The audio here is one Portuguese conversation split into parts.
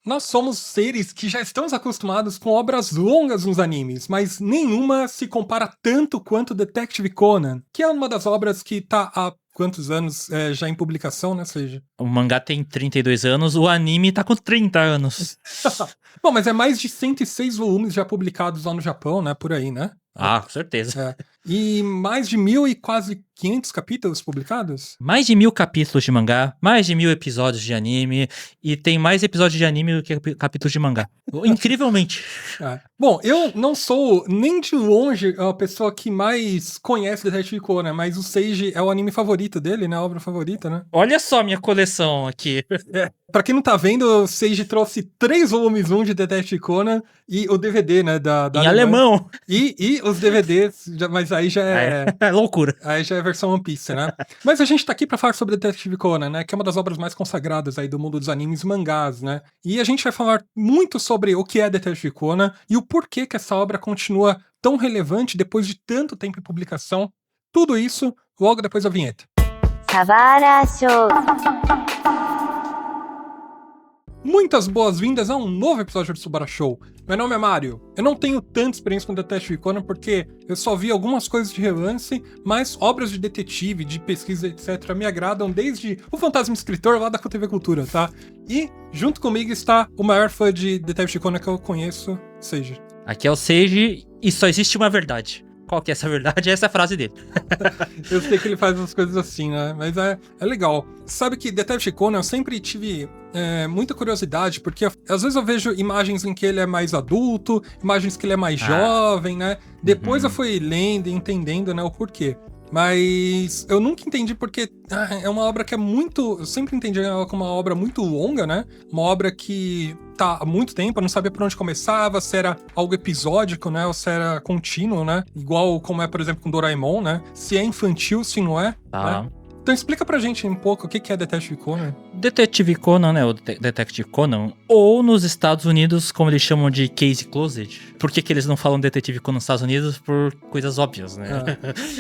Nós somos seres que já estamos acostumados com obras longas nos animes, mas nenhuma se compara tanto quanto Detective Conan, que é uma das obras que tá há quantos anos já em publicação, né, seja? O mangá tem 32 anos, o anime tá com 30 anos. Bom, mas é mais de 106 volumes já publicados lá no Japão, né, por aí, né? Ah, com certeza. E mais de 1.000 e quase 500 capítulos publicados? Mais de 1000 capítulos de mangá, mais de 1000 episódios de anime, e tem mais episódios de anime do que capítulos de mangá. Incrivelmente. Bom, eu não sou nem de longe a pessoa que mais conhece Detective Conan, mas o Seiji é o anime favorito dele, né? A obra favorita, né? Olha só minha coleção aqui. Pra quem não tá vendo, o Seiji trouxe 3 volumes 1 de Detective Conan e o DVD, né? Da em alemão. E os DVDs, mas aí já é loucura. Aí já é a versão One Piece, né? Mas a gente tá aqui pra falar sobre Detective Conan, né? Que é uma das obras mais consagradas aí do mundo dos animes e mangás, né? E a gente vai falar muito sobre o que é Detective Conan e o porquê que essa obra continua tão relevante depois de tanto tempo em publicação. Tudo isso logo depois da vinheta. Savara Show. Muitas boas-vindas a um novo episódio do Subara Show. Meu nome é Mário. Eu não tenho tanta experiência com Detective Conan porque eu só vi algumas coisas de relance, mas obras de detetive, de pesquisa, etc. me agradam desde o Fantasma Escritor lá da TV Cultura, tá? E junto comigo está o maior fã de Detective Conan que eu conheço, Seiji. Aqui é o Seiji e só existe uma verdade. Qual que é essa verdade? Essa é a frase dele. Eu sei que ele faz umas coisas assim, né? Mas é legal. Sabe que Detective Conan eu sempre tive muita curiosidade, porque às vezes eu vejo imagens em que ele é mais adulto, imagens que ele é mais jovem, né? Depois eu fui lendo e entendendo, né, o porquê. Mas eu nunca entendi porque é uma obra que é muito... Eu sempre entendi ela como uma obra muito longa, né? Uma obra que tá há muito tempo, eu não sabia por onde começava, se era algo episódico, né? Ou se era contínuo, né? Igual como é, por exemplo, com Doraemon, né? Se é infantil, se não é, né? Então explica pra gente um pouco o que é Detective Conan. Detective Conan, né, o Detective Conan, ou nos Estados Unidos, como eles chamam de Case Closed. Por que eles não falam Detective Conan nos Estados Unidos? Por coisas óbvias, né?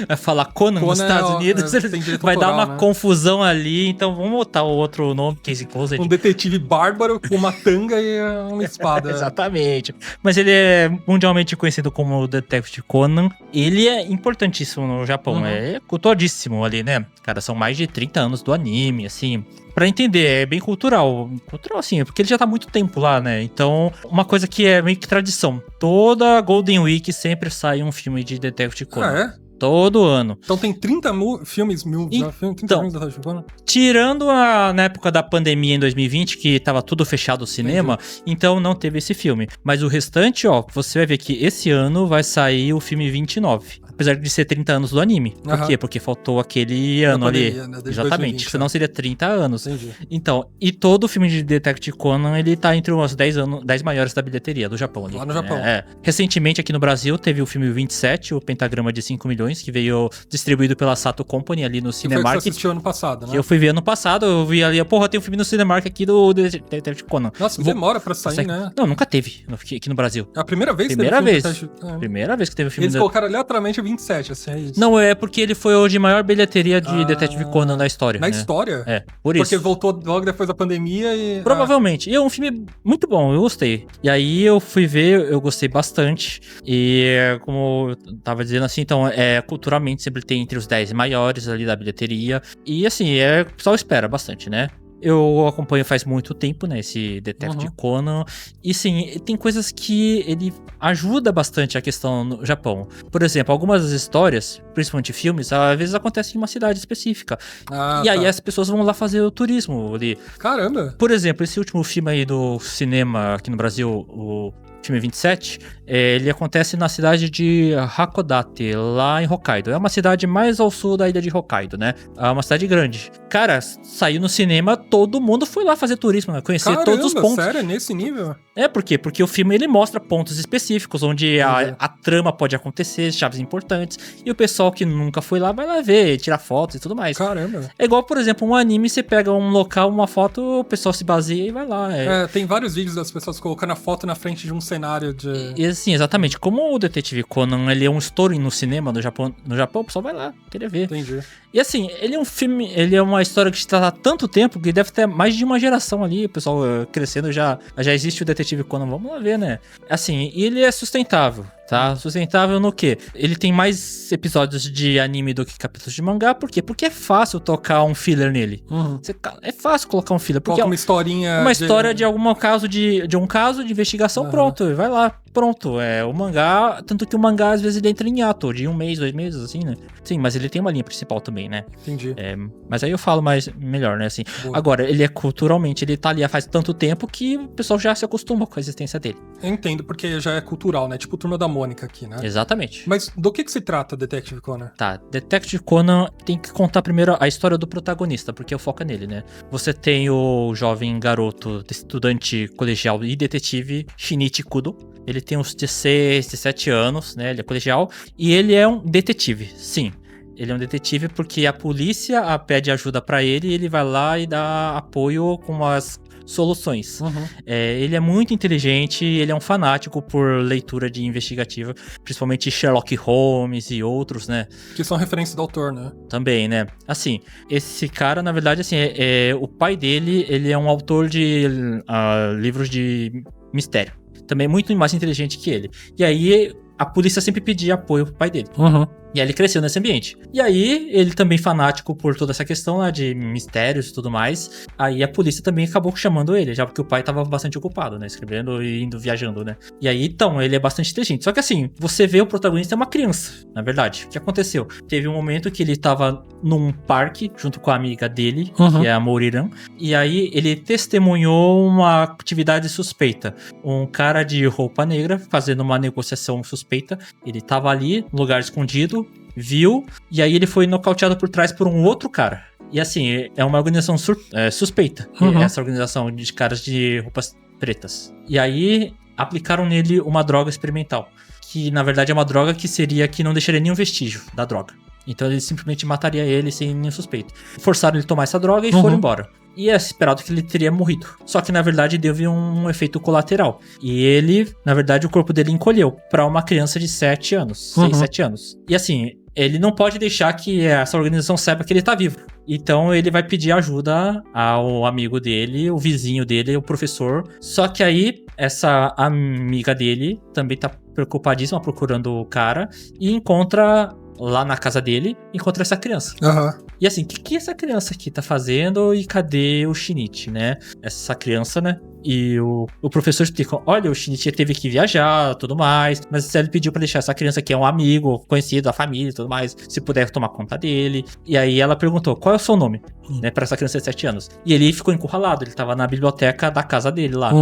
Vai falar Conan nos Estados Unidos, vai dar uma confusão ali, então vamos botar o outro nome, Case Closed. Um detetive bárbaro com uma tanga e uma espada. Exatamente. Mas ele é mundialmente conhecido como Detective Conan. Ele é importantíssimo no Japão, é cultuadíssimo ali, né? Cara, são mais de 30 anos do anime, assim. Pra entender, é bem cultural. Cultural, assim, porque ele já tá há muito tempo lá, né? Então, uma coisa que é meio que tradição. Toda Golden Week sempre sai um filme de Detective Conan. Todo ano. Então tem 30 filmes, 30 filmes da Detective Conan? Tirando na época da pandemia em 2020, que tava tudo fechado o cinema, então não teve esse filme. Mas o restante, ó, você vai ver que esse ano vai sair o filme 29. Apesar de ser 30 anos do anime. Por quê? Porque faltou aquele ano pandemia, ali. Né? Exatamente. 2020, senão seria 30 anos. Entendi. Então, e todo filme de Detective Conan, ele tá entre os 10 maiores da bilheteria do Japão ali. Lá no Japão. Recentemente, aqui no Brasil, teve o filme 27, o Pentagrama de 5 milhões, que veio distribuído pela Sato Company ali no Cinemark. Você assistiu ano passado, né? Eu fui ver ano passado, eu vi ali, porra, tem um filme no Cinemark aqui do Detective Conan. Nossa, demora pra sair, né? Não, nunca teve aqui no Brasil. É a primeira vez que teve filme. Primeira vez que teve filme. Eles colocaram aleatoriamente o 27, assim, é isso. Não, é porque ele foi o de maior bilheteria de Detective Conan da história. Na história? É, por isso. Porque voltou logo depois da pandemia e... Provavelmente. E é um filme muito bom, eu gostei. E aí eu fui ver, eu gostei bastante. E como eu tava dizendo assim, então, culturalmente sempre tem entre os 10 maiores ali da bilheteria. E assim, o pessoal espera bastante, né? Eu acompanho faz muito tempo, né, esse Detective Conan, e sim, tem coisas que ele ajuda bastante a questão no Japão. Por exemplo, algumas das histórias, principalmente filmes, às vezes acontecem em uma cidade específica. E aí as pessoas vão lá fazer o turismo ali. Caramba! Por exemplo, esse último filme aí do cinema aqui no Brasil, o filme 27, ele acontece na cidade de Hakodate, lá em Hokkaido. É uma cidade mais ao sul da ilha de Hokkaido, né? É uma cidade grande. Cara, saiu no cinema, todo mundo foi lá fazer turismo, né? Conhecer todos os pontos. Sério? Nesse nível? Por quê? Porque o filme, ele mostra pontos específicos, onde a trama pode acontecer, chaves importantes, e o pessoal que nunca foi lá vai lá ver, tirar fotos e tudo mais. Caramba! É igual, por exemplo, um anime, você pega um local, uma foto, o pessoal se baseia e vai lá. Tem vários vídeos das pessoas colocando a foto na frente de um cenário de... E assim, exatamente. Como o Detetive Conan, ele é um estouro no cinema no Japão, o pessoal vai lá, querer ver. Entendi. E assim, ele é um filme, ele é uma história que está há tanto tempo que deve ter mais de uma geração ali, o pessoal crescendo já existe o Detetive Conan, vamos lá ver, né? Assim, e ele é sustentável, tá? Sustentável no quê? Ele tem mais episódios de anime do que capítulos de mangá, por quê? Porque é fácil tocar um filler nele. É fácil colocar um filler, porque Coloca uma historinha... uma história de algum caso de um caso de investigação, pronto, vai lá, pronto. É o mangá, tanto que o mangá às vezes ele entra em ato de 1 mês, 2 meses, assim, né? Sim, mas ele tem uma linha principal também, né? Entendi. Mas aí eu falo melhor, né? Assim. Boa. Agora, ele é culturalmente, ele tá ali há faz tanto tempo que o pessoal já se acostuma com a existência dele. Eu entendo, porque já é cultural, né? Tipo Turma da Mônica aqui, né? Exatamente. Mas do que se trata Detective Conan? Tá, Detective Conan tem que contar primeiro a história do protagonista, porque o foco é nele, né? Você tem o jovem garoto, estudante colegial e detetive Shinichi Kudo. Ele tem uns 16, 17 anos, né? Ele é colegial e ele é um detetive, sim. Ele é um detetive porque a polícia pede ajuda pra ele e ele vai lá e dá apoio com as soluções. Ele é muito inteligente, ele é um fanático por leitura de investigativa, principalmente Sherlock Holmes e outros, né? Que são referências do autor, né? Também, né? Assim, esse cara, na verdade, assim, o pai dele, ele é um autor de livros de mistério. Também muito mais inteligente que ele. E aí, a polícia sempre pedia apoio pro pai dele. E aí ele cresceu nesse ambiente. E aí, ele também fanático por toda essa questão lá de mistérios e tudo mais. Aí a polícia também acabou chamando ele, já porque o pai tava bastante ocupado, né? Escrevendo e indo viajando, né? E aí, então, ele é bastante inteligente. Só que assim, você vê o protagonista é uma criança, na verdade. O que aconteceu? Teve um momento que ele tava num parque, junto com a amiga dele, que é a Moriran. E aí, ele testemunhou uma atividade suspeita. Um cara de roupa negra fazendo uma negociação suspeita. Ele tava ali, no lugar escondido, viu, e aí ele foi nocauteado por trás por um outro cara. E assim, é uma organização suspeita. Essa organização de caras de roupas pretas. E aí, aplicaram nele uma droga experimental. Que, na verdade, é uma droga que não deixaria nenhum vestígio da droga. Então, ele simplesmente mataria ele sem nenhum suspeito. Forçaram ele a tomar essa droga e foram embora. E é esperado que ele teria morrido. Só que, na verdade, teve um efeito colateral. E ele, na verdade, o corpo dele encolheu pra uma criança de 7 anos. 6, 7 anos. E assim, ele não pode deixar que essa organização saiba que ele tá vivo. Então ele vai pedir ajuda ao amigo dele, o vizinho dele, o professor. Só que aí, essa amiga dele também tá preocupadíssima procurando o cara. E encontra... lá na casa dele, encontra essa criança. E assim, o que essa criança aqui tá fazendo e cadê o Shinichi, né? Essa criança, né? E o professor explica, olha, o Shinichi teve que viajar, tudo mais, mas ele pediu pra deixar essa criança aqui, é um amigo, conhecido da família e tudo mais, se puder tomar conta dele. E aí ela perguntou, qual é o seu nome? Né, pra essa criança de 7 anos. E ele ficou encurralado, ele tava na biblioteca da casa dele lá.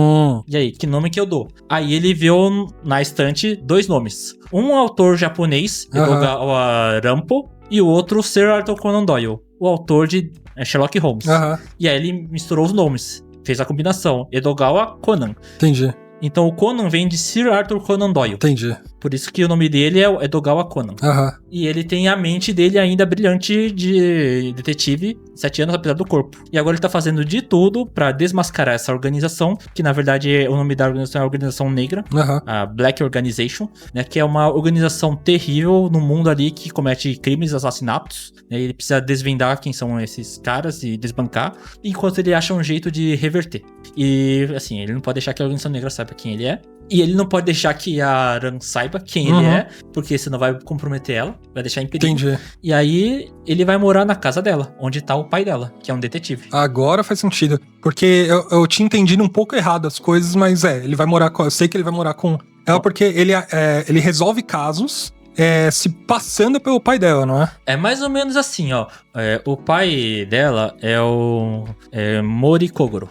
E aí, que nome que eu dou? Aí ele viu na estante 2 nomes. Um autor japonês, Edogawa Rampo, e o outro Sir Arthur Conan Doyle, o autor de Sherlock Holmes. E aí ele misturou os nomes, fez a combinação, Edogawa Conan. Entendi. Então o Conan vem de Sir Arthur Conan Doyle. Entendi. Por isso que o nome dele é Edogawa Conan. E ele tem a mente dele ainda brilhante de detetive, 7 anos apesar do corpo. E agora ele tá fazendo de tudo pra desmascarar essa organização, que na verdade o nome da organização é a Organização Negra, a Black Organization, né, que é uma organização terrível no mundo ali que comete crimes, assassinatos. Né, ele precisa desvendar quem são esses caras e desbancar, enquanto ele acha um jeito de reverter. E assim, ele não pode deixar que a Organização Negra saiba quem ele é. E ele não pode deixar que a Aran saiba quem ele é, porque senão vai comprometer ela, vai deixar em perigo. Entendi. E aí, ele vai morar na casa dela, onde tá o pai dela, que é um detetive. Agora faz sentido. Porque eu tinha entendido um pouco errado as coisas, mas eu sei que ele vai morar com ela porque ele resolve casos se passando pelo pai dela, não é? É mais ou menos assim, ó. O pai dela é o Mori Kogoro.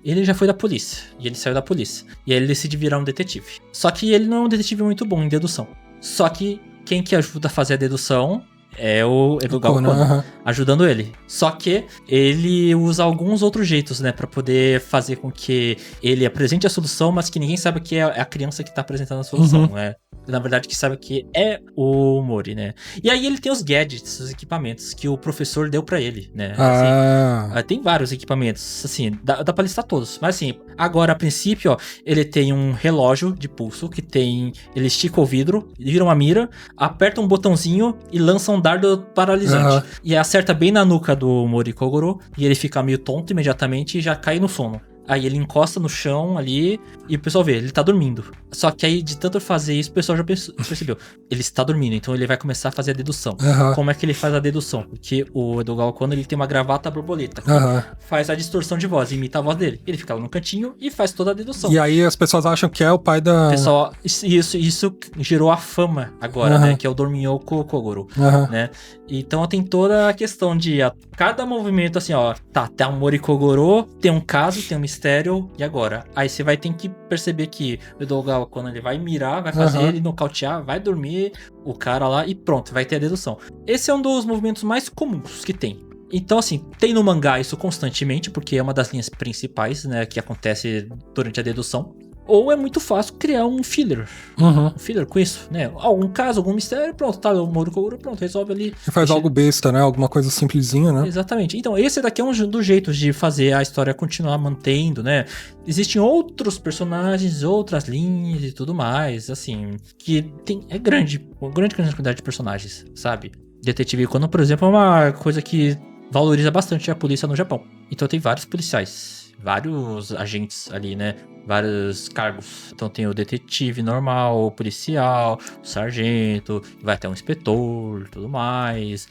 Ele já foi da polícia, e ele saiu da polícia. E aí ele decide virar um detetive. Só que ele não é um detetive muito bom em dedução. Só que quem que ajuda a fazer a dedução é o Edogawa Conan, ajudando ele. Só que ele usa alguns outros jeitos, né, pra poder fazer com que ele apresente a solução, mas que ninguém saiba que é a criança que tá apresentando a solução, né? na verdade, que sabe que é o Mori, né? E aí ele tem os gadgets, os equipamentos que o professor deu pra ele, né? Assim, tem vários equipamentos, assim, dá pra listar todos. Mas assim, agora a princípio, ó, ele tem um relógio de pulso que tem... Ele estica o vidro, vira uma mira, aperta um botãozinho e lança um dardo paralisante. E acerta bem na nuca do Mori Kogoro e ele fica meio tonto imediatamente e já cai no sono. Aí ele encosta no chão ali e o pessoal vê, ele tá dormindo. Só que aí, de tanto fazer isso, o pessoal já percebeu. Ele está dormindo, então ele vai começar a fazer a dedução. Como é que ele faz a dedução? Porque o Edogawa Kono, ele tem uma gravata borboleta, que faz a distorção de voz, imita a voz dele. Ele fica lá no cantinho e faz toda a dedução. E aí as pessoas acham que é o pai da... Pessoal, isso gerou a fama agora, né? Que é o Dorminhoku Kogoro, né? Então tem toda a questão de cada movimento assim, ó. Tá, tem um Mori Kogoro, tem um caso, tem um mistério, e agora? Aí você vai ter que perceber que o Edogawa, quando ele vai mirar, vai fazer ele nocautear, vai dormir o cara lá e pronto, vai ter a dedução. Esse é um dos movimentos mais comuns que tem. Então, assim, tem no mangá isso constantemente, porque é uma das linhas principais, né, que acontece durante a dedução. Ou é muito fácil criar um filler. Um filler com isso, né? Algum caso, algum mistério, pronto, tá, o Mori Kogoro, pronto, resolve ali. E faz algo besta, né? Alguma coisa simplesinha, né? Exatamente. Então, esse daqui é um dos jeitos de fazer a história continuar mantendo, né? Existem outros personagens, outras linhas e tudo mais, assim, que tem... É grande, uma grande quantidade de personagens, sabe? Detetive Conan, por exemplo, é uma coisa que valoriza bastante a polícia no Japão. Então tem vários policiais, vários agentes ali, né? Vários cargos. Então tem o detetive normal, o policial, o sargento, vai até um inspetor e tudo mais.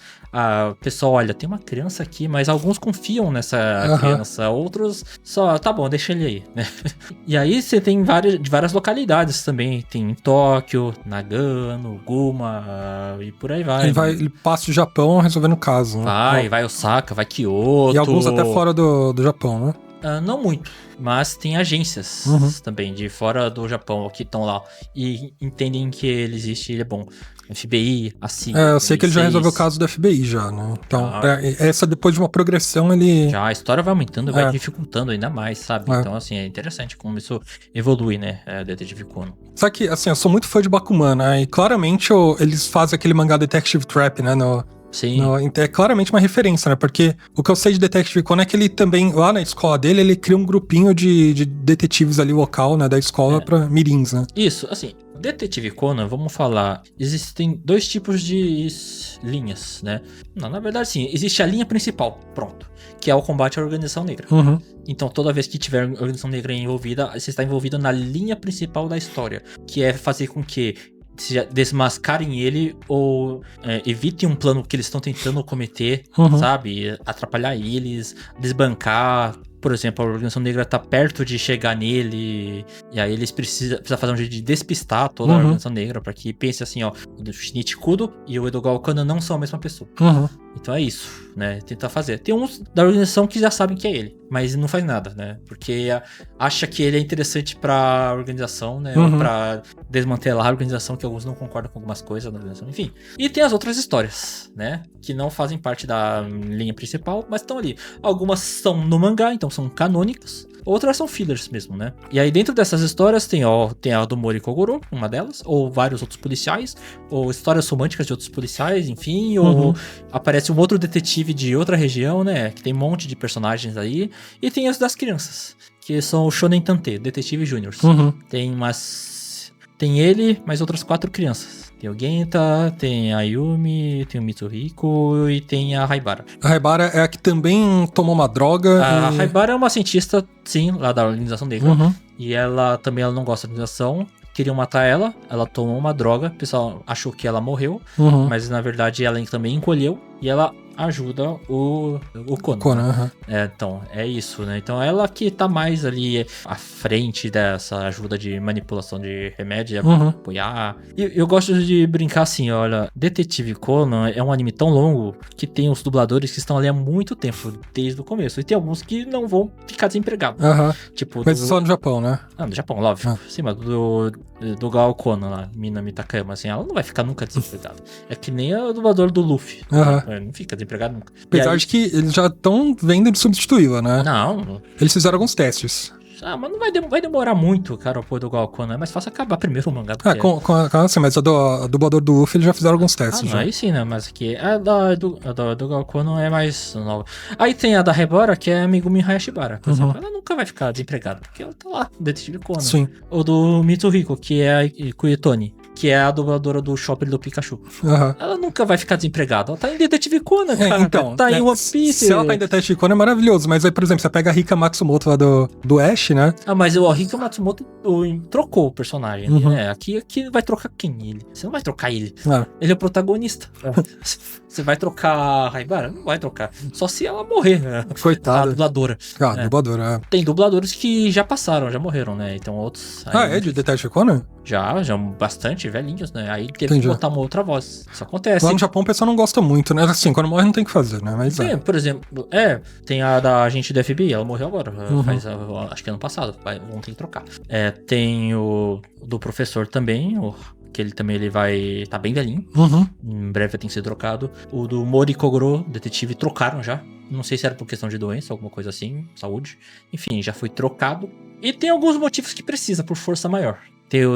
O pessoal, olha, tem uma criança aqui, mas alguns confiam nessa criança, outros só, tá bom, deixa ele aí, né? E aí você tem de várias localidades também. Tem em Tóquio, Nagano, Guma e por aí vai. Ele passa o Japão resolvendo o caso, né? Vai Osaka, vai Kyoto. E alguns até fora do Japão, né? Não muito, mas tem agências também de fora do Japão que estão lá e entendem que ele existe e ele é bom. FBI, assim. Eu sei que ele já resolveu o caso do FBI já, né? Então, essa depois de uma progressão, ele... Já, a história vai aumentando e vai dificultando ainda mais, sabe? Então, assim, é interessante como isso evolui, né? Detetive Conan. Só que, assim, eu sou muito fã de Bakuman, né? E claramente eles fazem aquele mangá Detective Trap, né? Sim. É claramente uma referência, né? Porque o que eu sei de Detective Conan é que ele também, lá na escola dele, ele cria um grupinho de detetives ali local, né? Da escola pra mirins, né? Isso, assim, Detetive Conan, vamos falar, existem dois tipos de linhas, né? Não, na verdade, sim, existe a linha principal, pronto, que é o combate à organização negra. Então, toda vez que tiver organização negra envolvida, você está envolvido na linha principal da história, que é fazer com que desmascarem ele ou evitem um plano que eles estão tentando cometer, sabe? Atrapalhar eles, desbancar. Por exemplo, a organização negra tá perto de chegar nele, e aí eles precisam fazer um jeito de despistar toda a organização negra, pra que pense assim, ó, o Shinichi Kudo e o Edogawa Konan não são a mesma pessoa. Então é isso, né? Tentar fazer. Tem uns da organização que já sabem que é ele, mas não faz nada, né? Porque acha que ele é interessante pra organização, né? Ou pra desmantelar a organização, que alguns não concordam com algumas coisas da organização, enfim. E tem as outras histórias, né? Que não fazem parte da linha principal, mas estão ali. Algumas são no mangá, então são canônicas. Outras são fillers mesmo, né? E aí dentro dessas histórias tem a do Mori Kogoro, uma delas, ou vários outros policiais, ou histórias românticas de outros policiais, enfim, ou aparece um outro detetive de outra região, né? Que tem um monte de personagens aí. E tem as das crianças, que são o Shonen Tantei, Detetive Juniors. Tem ele, mais outras 4 crianças. Tem o Genta, tem a Yumi, tem o Mitsuhiko e tem a Haibara. A Haibara é a que também tomou uma droga. A Haibara é uma cientista, sim, lá da organização negra. E ela não gosta da organização. Queriam matar ela, ela tomou uma droga. O pessoal achou que ela morreu, mas na verdade ela também encolheu. E ela ajuda o Conan. Então, é isso, né? Então, ela que tá mais ali à frente dessa ajuda de manipulação de remédio, apoiar. E eu gosto de brincar assim, olha, Detetive Conan é um anime tão longo que tem os dubladores que estão ali há muito tempo, desde o começo. E tem alguns que não vão ficar desempregados. Tipo, mas só no Japão, né? No Japão, óbvio. Sim, mas do Gal Conan lá, Minami Takayama, assim, ela não vai ficar nunca desempregada. É que nem o dublador do Luffy. Não fica desempregado nunca. Apesar de que eles já estão vendo de substituí-la, né? Não. Eles fizeram alguns testes. Mas não vai demorar muito, cara, o apoio do Gal Conan. É mais fácil acabar primeiro o mangá. Assim, mas a dublador do Luffy, eles já fizeram alguns testes. Não, aí sim, né? Mas aqui, do Gal Conan é mais nova. Aí tem a da Rebora, que é a Megumi Hayashibara, por exemplo. Ela nunca vai ficar desempregada, porque ela tá lá, Detetive Conan. Sim. Ou do Mitsuhiko, que é a Kuyutoni, que é a dubladora do Shopping do Pikachu. Ela nunca vai ficar desempregada. Ela tá em Detetive Conan, cara. Então, tá em One Piece. Se ela tá em Detetive Conan é maravilhoso, mas aí, por exemplo, você pega a Rika Matsumoto lá do Ash, né? Mas o Rika Matsumoto trocou o personagem ali, né? Aqui vai trocar quem? Ele. Você não vai trocar ele. Ele é o protagonista. Você vai trocar a Haibara? Não vai trocar. Só se ela morrer. Coitada. A dubladora. Dubladora, Tem dubladores que já passaram, já morreram, né? Então outros... é de Detetive Conan? Já bastante velhinhos, né? Aí teve que botar uma outra voz. Isso acontece. Lá no Japão o pessoal não gosta muito, né? Assim, quando morre não tem o que fazer, né? Mas por exemplo, tem a da agente do FBI, ela morreu agora. Faz, acho que ano passado. Vão ter que trocar. Tem o do professor também, que ele vai tá bem velhinho. Em breve vai ter que ser trocado. O do Mori Kogoro, detetive, trocaram já. Não sei se era por questão de doença, alguma coisa assim, saúde. Enfim, já foi trocado. E tem alguns motivos que precisa, por força maior.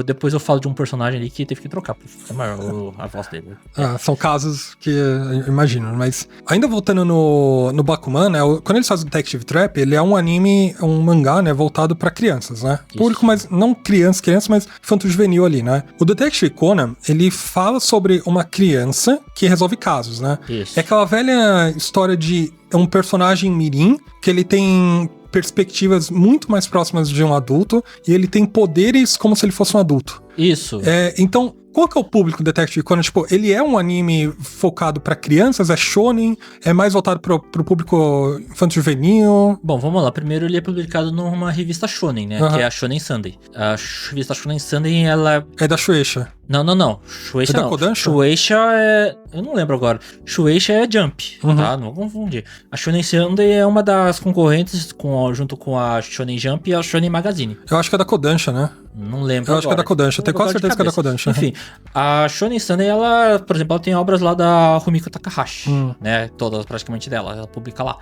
Depois eu falo de um personagem ali que teve que trocar por força maior a voz dele. São casos que eu imagino, mas ainda voltando no Bakuman, né? Quando eles fazem o Detective Trap, ele é um anime, um mangá, né? Voltado pra crianças, né? Isso. Público, mas não criança, mas infanto-juvenil ali, né? O Detective Conan, ele fala sobre uma criança que resolve casos, né? Isso. É aquela velha história de um personagem mirim, que ele tem perspectivas muito mais próximas de um adulto e ele tem poderes como se ele fosse um adulto. Isso. Então, qual que é o público do Detective Conan? Tipo, ele é um anime focado pra crianças, é shonen, é mais voltado pro público infanto-juvenil? Bom, vamos lá. Primeiro ele é publicado numa revista shonen, né? Que é a Shonen Sunday. A revista Shonen Sunday, ela... É da Shueisha. Não. Shueisha da Kodansha? Shueisha é... Eu não lembro agora. Shueisha é Jump, tá? Não vou confundir. A Shonen Sunday é uma das concorrentes junto com a Shonen Jump e a Shonen Magazine. Eu acho que é da Kodansha, né? Não lembro. Eu acho que é da Kodansha. Tenho quase certeza que é da Kodansha. Enfim, a Shonen Sunday, ela, por exemplo, ela tem obras lá da Rumiko Takahashi, né? Todas praticamente dela. Ela publica lá.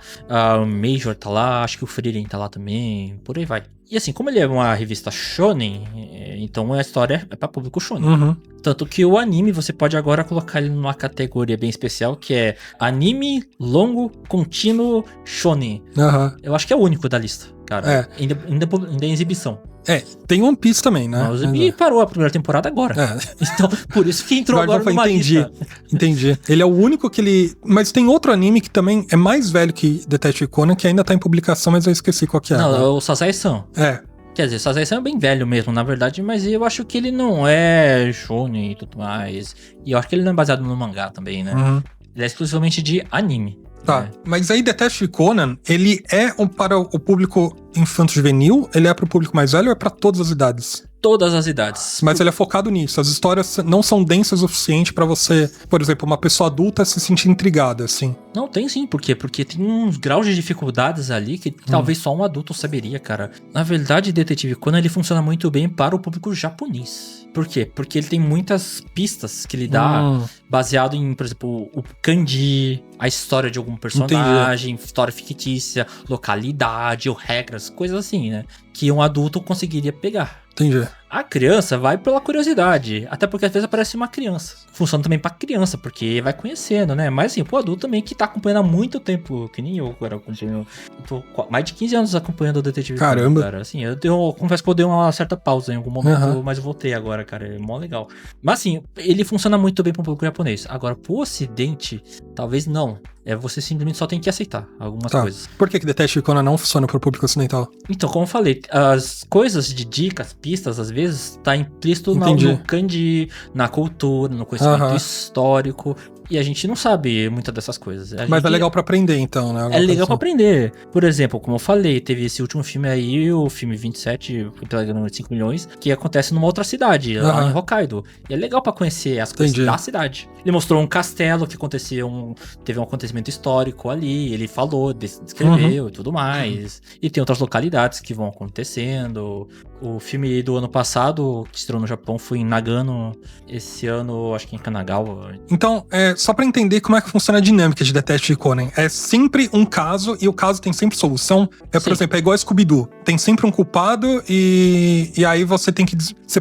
O Major tá lá, acho que o Frieren tá lá também. Por aí vai. E assim, como ele é uma revista shonen, então a história é pra público shonen. Tanto que o anime, você pode agora colocar ele numa categoria bem especial, que é anime longo, contínuo, shonen. Eu acho que é o único da lista, cara. Ainda em exibição. Tem One Piece também, né? E parou a primeira temporada agora. Então, por isso que entrou agora numa lista. Entendi. Ele é o único que ele... Mas tem outro anime que também é mais velho que Detective Conan, que ainda tá em publicação, mas eu esqueci qual que é. Não, é o Sazae-san. Quer dizer, Sazae-san é bem velho mesmo, na verdade, mas eu acho que ele não é shonen e tudo mais. E eu acho que ele não é baseado no mangá também, né? Ele é exclusivamente de anime. Tá, mas aí Detective Conan, ele é para o público infanto-juvenil, ele é para o público mais velho ou é para todas as idades? Todas as idades. Mas ele é focado nisso, as histórias não são densas o suficiente pra você, por exemplo, uma pessoa adulta se sentir intrigada, assim. Não, tem sim, por quê? Porque tem uns graus de dificuldades ali que talvez só um adulto saberia, cara. Na verdade, Detetive Conan, ele funciona muito bem para o público japonês. Por quê? Porque ele tem muitas pistas que ele dá baseado em, por exemplo, o kanji, a história de algum personagem, história fictícia, localidade ou regras, coisas assim, né? Que um adulto conseguiria pegar. Entendi. A criança vai pela curiosidade, até porque às vezes aparece uma criança. Funciona também pra criança, porque vai conhecendo, né? Mas assim, pro adulto também que tá acompanhando há muito tempo, que nem eu agora acompanho. Eu tô mais de 15 anos acompanhando o Detetive. Caramba. Cara. Assim, eu confesso que eu dei uma certa pausa em algum momento, mas eu voltei agora, cara. É mó legal. Mas assim, ele funciona muito bem pro público japonês. Agora, pro ocidente, talvez não. Você simplesmente só tem que aceitar algumas coisas. Por que Detetive Conan não funciona pro público ocidental? Então, como eu falei, as coisas de dicas, pistas, às vezes, tá implícito no kanji, na cultura, no conhecimento histórico. E a gente não sabe muitas dessas coisas. Mas é legal pra aprender, então, né? É legal pra aprender. Por exemplo, como eu falei, teve esse último filme aí, o filme 27, pela número de 5 milhões, que acontece numa outra cidade, lá em Hokkaido. E é legal pra conhecer as coisas da cidade. Ele mostrou um castelo que teve um acontecimento histórico ali, ele falou, descreveu e tudo mais. E tem outras localidades que vão acontecendo. O filme do ano passado, que estreou no Japão, foi em Nagano. Esse ano, acho que em Kanagawa. Então, só pra entender como é que funciona a dinâmica de Detetive Conan. É sempre um caso, e o caso tem sempre solução. Por Sim. exemplo, é igual a Scooby-Doo. Tem sempre um culpado, e aí você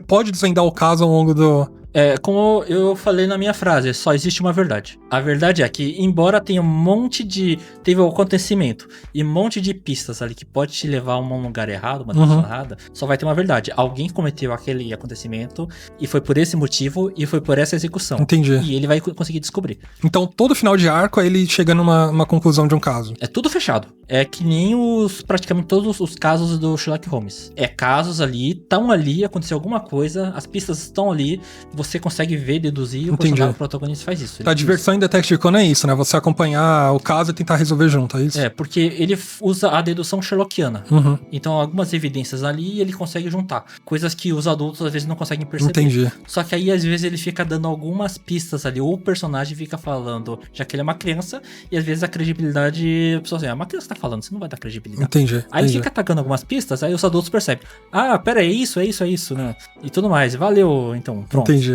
pode desvendar o caso ao longo do... Como eu falei na minha frase, só existe uma verdade. A verdade é que, embora tenha um monte de... Teve um acontecimento e um monte de pistas ali que pode te levar a um lugar errado, uma direção errada, só vai ter uma verdade. Alguém cometeu aquele acontecimento e foi por esse motivo e foi por essa execução. Entendi. E ele vai conseguir descobrir. Então, todo final de arco é ele chega numa conclusão de um caso. É tudo fechado. É que nem praticamente todos os casos do Sherlock Holmes. Casos ali, estão ali, aconteceu alguma coisa, as pistas estão ali, você consegue ver, deduzir, e o personagem, o protagonista faz isso. A diversão em Detective Conan é isso, né? Você acompanhar o caso e tentar resolver junto, é isso? Porque ele usa a dedução sherlockiana. Então, algumas evidências ali ele consegue juntar. Coisas que os adultos às vezes não conseguem perceber. Entendi. Só que aí, às vezes, ele fica dando algumas pistas ali, ou o personagem fica falando, já que ele é uma criança, e às vezes a credibilidade... A pessoa assim, uma criança tá falando, você não vai dar credibilidade. Entendi. Aí ele fica atacando algumas pistas, aí os adultos percebem. Pera, é isso, né? E tudo mais. Valeu, então, pronto. Entendi.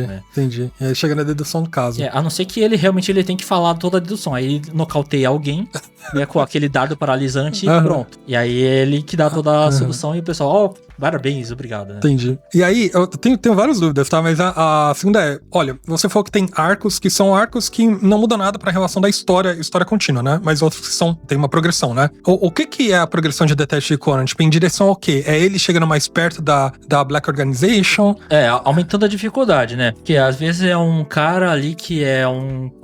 E aí chega na dedução do caso. A não ser que ele realmente tem que falar toda a dedução. Aí ele nocauteia alguém, né, com aquele dardo paralisante e pronto. E aí ele que dá toda a solução e o pessoal, parabéns, obrigado. Né? Entendi. E aí, eu tenho várias dúvidas, tá? Mas a segunda é, olha, você falou que tem arcos que são arcos que não mudam nada pra relação da história contínua, né? Mas outros que tem uma progressão, né? O que é a progressão de Detective Conan? Tipo, em direção ao quê? É ele chegando mais perto da Black Organization? Aumentando a dificuldade, né? Porque às vezes é um cara ali que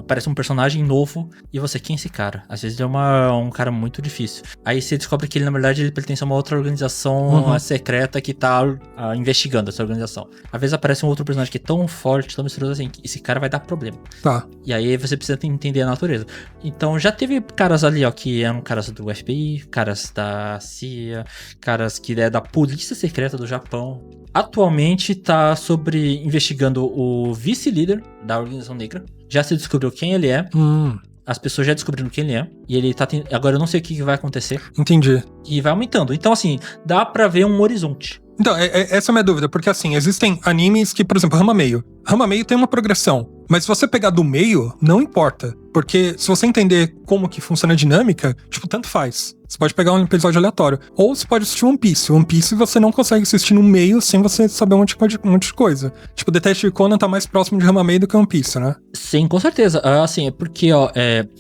parece um personagem novo e você, quem é esse cara? Às vezes é um cara muito difícil. Aí você descobre que ele, na verdade, ele pertence a uma outra organização secreta que tá investigando essa organização. Às vezes aparece um outro personagem que é tão forte, tão misterioso assim, que esse cara vai dar problema. Tá. E aí você precisa entender a natureza. Então já teve caras ali, ó, que eram caras do FBI, caras da CIA, caras que é da polícia secreta do Japão. Atualmente tá investigando o vice-líder da Organização Negra. Já se descobriu quem ele é. As pessoas já descobriram quem ele é. E ele tá... Agora eu não sei o que vai acontecer. Entendi. E vai aumentando. Então, assim, dá pra ver um horizonte. Então, essa é a minha dúvida. Porque, assim, existem animes que, por exemplo, Rama Meio. Rama Meio tem uma progressão. Mas se você pegar do meio, não importa. Porque se você entender como que funciona a dinâmica, tipo, tanto faz. Você pode pegar um episódio aleatório. Ou você pode assistir One Piece. One Piece você não consegue assistir no meio sem você saber um monte de coisa. Tipo, Detective Conan tá mais próximo de Rama Meio do que One Piece, né? Sim, com certeza. Assim, é porque, ó,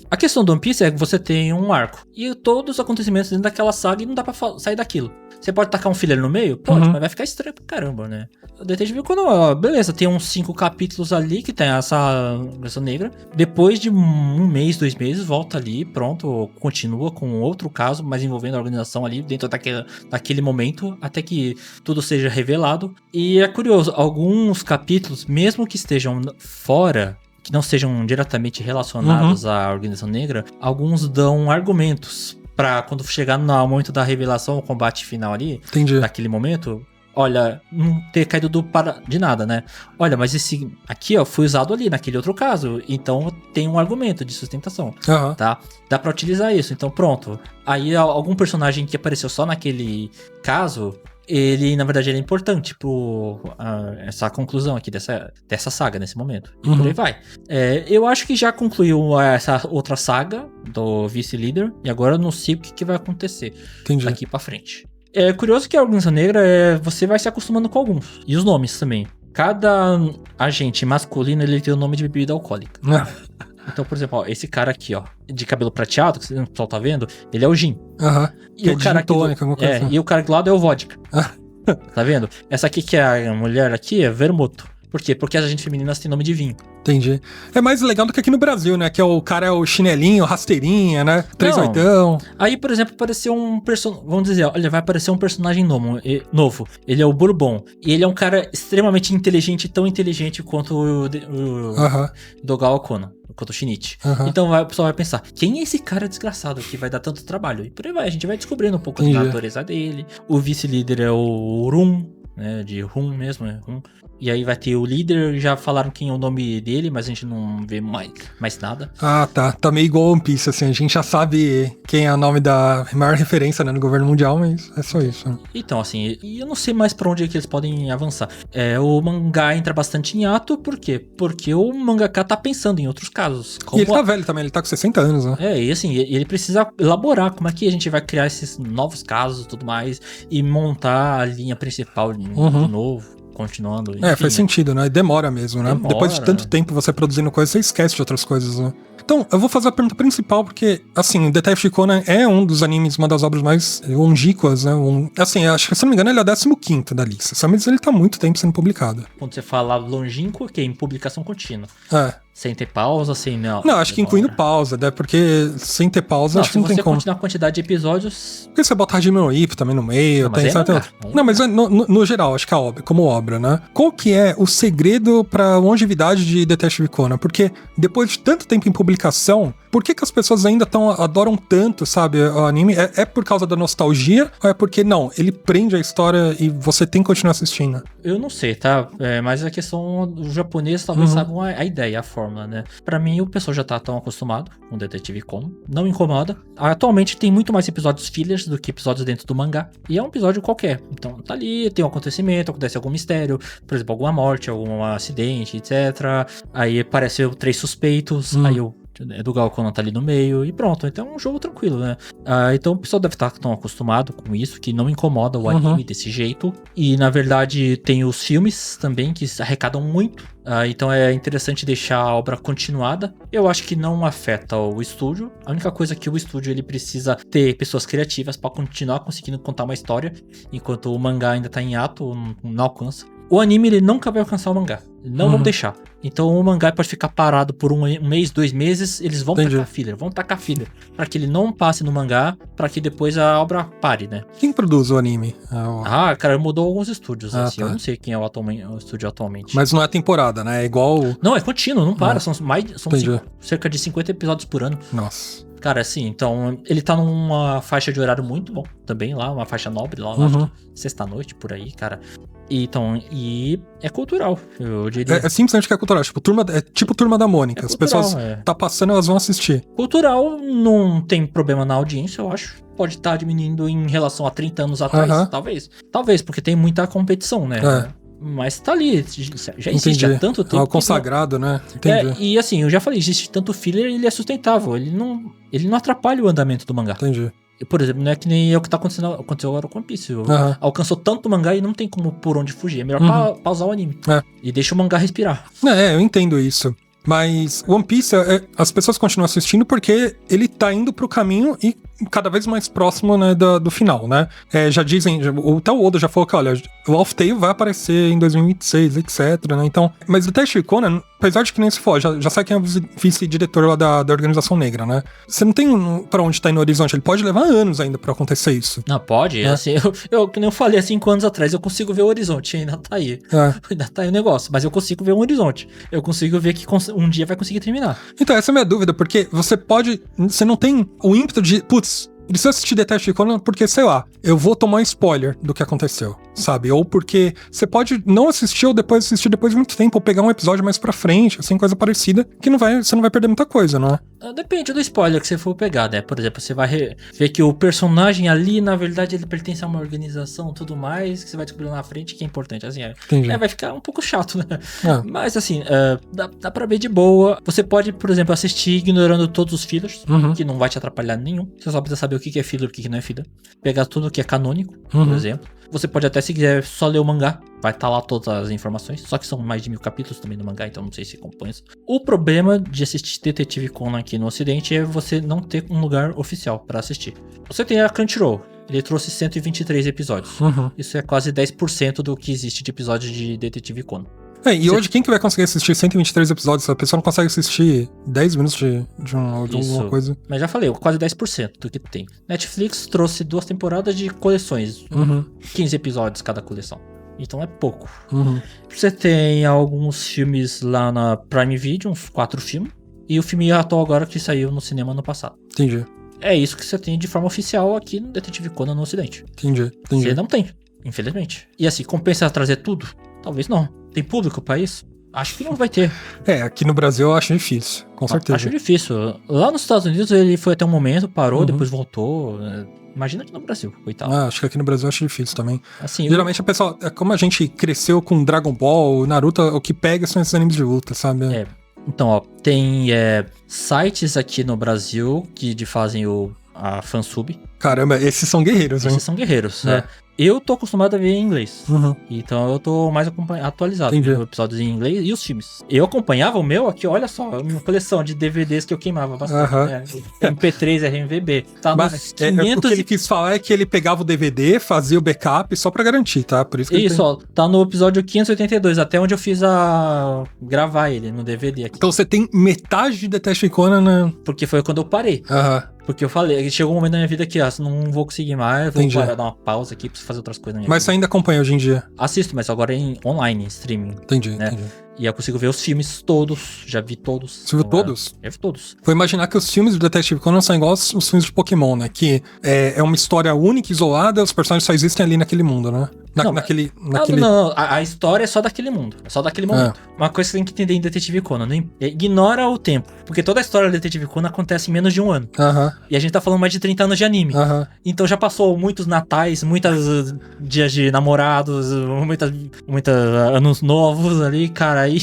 a questão do One Piece é que você tem um arco. E todos os acontecimentos dentro daquela saga e não dá pra sair daquilo. Você pode tacar um filler no meio? Pode, mas vai ficar estranho pra caramba, né? O Detetive Conan, ó, beleza, tem uns 5 capítulos ali que tem essa versão negra. Depois de 1 mês, 2 meses, volta ali, pronto, continua com outro caso, mas envolvendo a organização ali dentro daquele momento, até que tudo seja revelado. E é curioso, alguns capítulos, mesmo que estejam fora, que não sejam diretamente relacionados à organização negra, alguns dão argumentos pra quando chegar no momento da revelação, o combate final ali, naquele momento, olha, não ter caído de nada, né? Olha, mas esse aqui, ó, foi usado ali naquele outro caso, então tem um argumento de sustentação, tá? Dá pra utilizar isso, então pronto. Aí algum personagem que apareceu só naquele caso, ele, na verdade, ele é importante essa conclusão aqui dessa saga nesse momento. E por aí vai. Eu acho que já concluiu essa outra saga do vice-líder, e agora eu não sei o que vai acontecer daqui pra frente. É curioso que a Organização Negra, você vai se acostumando com alguns. E os nomes também. Cada agente masculino, ele tem o nome de bebida alcoólica. Então, por exemplo, ó, esse cara aqui, ó, de cabelo prateado, que o pessoal tá vendo, ele é o Gin. E o cara aqui e o cara do lado é o Vodka. Tá vendo? Essa aqui que é a mulher aqui é Vermuto. Por quê? Porque as agentes femininas têm nome de vinho. Entendi. É mais legal do que aqui no Brasil, né? Que o cara é o chinelinho, rasteirinha, né? 38. Aí, por exemplo, apareceu um personagem... Vamos dizer, olha, vai aparecer um personagem novo. Ele é o Bourbon. E ele é um cara extremamente inteligente, tão inteligente quanto o Dogawa Kono, quanto o Shinichi. Então o pessoal vai pensar, quem é esse cara desgraçado que vai dar tanto trabalho? E por aí vai, a gente vai descobrindo um pouco da natureza dele. O vice-líder é o Run, né? De Run mesmo, Run. E aí vai ter o líder, já falaram quem é o nome dele, mas a gente não vê mais nada. Ah, tá. Tá meio igual One Piece, assim. A gente já sabe quem é o nome da maior referência, né, no governo mundial, mas é só isso. Né? Então, assim, e eu não sei mais pra onde é que eles podem avançar. O mangá entra bastante em ato, por quê? Porque o mangaka tá pensando em outros casos. E ele tá velho também, ele tá com 60 anos, né? E assim, ele precisa elaborar como é que a gente vai criar esses novos casos e tudo mais, e montar a linha principal de novo. Continuando. Enfim, faz sentido, né? Demora mesmo, né? Depois de tanto tempo você produzindo coisas, você esquece de outras coisas, né? Então, eu vou fazer a pergunta principal, porque, assim, o Detective Conan é um dos animes, uma das obras mais longínquas, né? Assim, acho que, se não me engano, ele é o 15º da lista. Mas ele tá há muito tempo sendo publicado. Quando você fala longínquo, o quê? Em publicação contínua. Sem ter pausa, sem... Não, acho que incluindo pausa, né? Porque sem ter pausa, acho que não tem como. Se você continuar a quantidade de episódios... Porque você bota Hajime no Ippo também no meio. Não, mas no geral, acho que a obra, como obra, né? Qual que é o segredo pra longevidade de Detective Conan? Porque depois de tanto tempo em publicação, por que as pessoas ainda adoram tanto, sabe, o anime? É por causa da nostalgia? Ou é porque, não, ele prende a história e você tem que continuar assistindo? Eu não sei, tá? Mas a questão do japonês talvez saibam a ideia, a fórmula, né? Pra mim, o pessoal já tá tão acostumado com Detective Conan. Não incomoda. Atualmente tem muito mais episódios fillers do que episódios dentro do mangá. E é um episódio qualquer. Então tá ali, tem um acontecimento, acontece algum mistério, por exemplo, alguma morte, algum acidente, etc. Aí apareceu 3 suspeitos, aí o Edogawa Conan tá ali no meio e pronto. Então é um jogo tranquilo, né? Então o pessoal deve estar tão acostumado com isso que não incomoda o anime desse jeito. E na verdade tem os filmes também que arrecadam muito. Então é interessante deixar a obra continuada. Eu acho que não afeta o estúdio. A única coisa é que o estúdio ele precisa ter pessoas criativas para continuar conseguindo contar uma história, enquanto o mangá ainda tá em ato, não alcança. O anime ele nunca vai alcançar o mangá. Não vão deixar. Então o mangá pode ficar parado por um mês, 2 meses, eles vão tacar filler, para que ele não passe no mangá, para que depois a obra pare, né? Quem produz o anime? Cara, mudou alguns estúdios, assim, eu não sei quem é o estúdio atualmente. Mas não é temporada, né? É igual... Não, é contínuo, não para, são cerca de 50 episódios por ano. Nossa. Cara, assim, então, ele tá numa faixa de horário muito bom também lá, uma faixa nobre lá, sexta-noite, por aí, cara. E é cultural, eu diria. É simplesmente que é cultural, tipo Turma da Mônica. As pessoas tá passando, elas vão assistir. Cultural não tem problema na audiência, eu acho. Pode estar diminuindo em relação a 30 anos atrás, talvez. Talvez, porque tem muita competição, né? Mas tá ali, já existe há tanto tempo. É o consagrado, né? Entendi. E assim, eu já falei, existe tanto filler, ele é sustentável, ele não atrapalha o andamento do mangá. Entendi. Por exemplo, não é que nem o que aconteceu agora com One Piece. Alcançou tanto mangá e não tem como por onde fugir. É melhor pausar o anime. E deixa o mangá respirar. Eu entendo isso. Mas One Piece, as pessoas continuam assistindo porque ele tá indo pro caminho e cada vez mais próximo, né, do final, né? Já dizem, até o Oda já falou que, olha, o Wolf Tale vai aparecer em 2026, etc, né? Então, mas o Detective Conan, apesar de que nem se for, já sabe quem é o vice-diretor lá da Organização Negra, né? Você não tem pra onde tá indo no horizonte, ele pode levar anos ainda pra acontecer isso. Não, pode, assim, que nem eu falei há 5 anos atrás, eu consigo ver o horizonte, ainda tá aí. Ainda tá aí o negócio, mas eu consigo ver um horizonte. Eu consigo ver que um dia vai conseguir terminar. Então, essa é a minha dúvida, porque você não tem o ímpeto de, preciso assistir Detective Conan porque, sei lá, eu vou tomar um spoiler do que aconteceu, sabe? Ou porque você pode não assistir ou depois assistir depois de muito tempo, ou pegar um episódio mais pra frente, assim, coisa parecida, que você não vai perder muita coisa, não é? Depende do spoiler que você for pegar, né? Por exemplo, você vai ver que o personagem ali, na verdade, ele pertence a uma organização e tudo mais, que você vai descobrir lá na frente que é importante, assim. Vai ficar um pouco chato, né? Mas, assim, dá pra ver de boa. Você pode, por exemplo, assistir ignorando todos os fillers, que não vai te atrapalhar nenhum. Você só precisa saber o que é filler e o que não é filler. Pegar tudo que é canônico, por exemplo. Você pode até, se quiser, só ler o mangá. Vai estar lá todas as informações. Só que são mais de 1000 capítulos também no mangá, então não sei se compõe isso. O problema de assistir Detective Conan aqui no ocidente é você não ter um lugar oficial pra assistir. Você tem a Crunchyroll. Ele trouxe 123 episódios. Isso é quase 10% do que existe de episódios de Detective Conan. Hoje quem que vai conseguir assistir 123 episódios? A pessoa não consegue assistir 10 minutos de alguma coisa. Mas já falei, quase 10% do que tem. Netflix trouxe 2 temporadas de coleções. 15 episódios cada coleção. Então é pouco. Você tem alguns filmes lá na Prime Video, uns 4 filmes. E o filme atual agora que saiu no cinema ano passado. Entendi. É isso que você tem de forma oficial aqui no Detective Conan no ocidente. Entendi. Você não tem, infelizmente. E assim, compensa trazer tudo? Talvez não. Tem público pra isso? Acho que não vai ter. Aqui no Brasil eu acho difícil, com certeza. Acho difícil. Lá nos Estados Unidos ele foi até um momento, parou, depois voltou. Imagina aqui no Brasil, coitado. Acho que aqui no Brasil eu acho difícil também. Assim, geralmente a pessoa, como a gente cresceu com Dragon Ball, Naruto, o que pega são esses animes de luta, sabe? Então, ó, tem sites aqui no Brasil que fazem a fansub. Caramba, esses são guerreiros, hein? Esses são guerreiros, Eu tô acostumado a ver em inglês. Então eu tô mais atualizado. Entendi. Os episódios em inglês e os filmes. Eu acompanhava o meu aqui, olha só, a minha coleção de DVDs que eu queimava bastante. MP3, RMVB. Tá nos 500 o que ele quis falar é que ele pegava o DVD, fazia o backup só pra garantir, tá? Por isso que Isso, ó, tá no episódio 582, até onde eu fiz gravar ele no DVD aqui. Então você tem metade de Detective Conan, né? Porque foi quando eu parei. Porque eu falei, chegou um momento da minha vida que não vou conseguir mais, vou parar, dar uma pausa aqui, preciso fazer outras coisas na minha Mas vida. você ainda acompanha hoje em dia? Assisto, mas agora online, em streaming. Entendi. E eu consigo ver os filmes todos, já vi todos. Você viu todos? Já vi todos. Vou imaginar que os filmes do Detective Conan são igual os filmes de Pokémon, né? Que é uma história única, isolada, os personagens só existem ali naquele mundo, né? Não. A história é só daquele mundo. É só daquele momento. Uma coisa que você tem que entender em Detetive Conan, ignora o tempo. Porque toda a história do Detetive Conan acontece em menos de um ano. E a gente tá falando mais de 30 anos de anime. Então já passou muitos natais, muitos dias de namorados, muitos anos novos ali, cara. Aí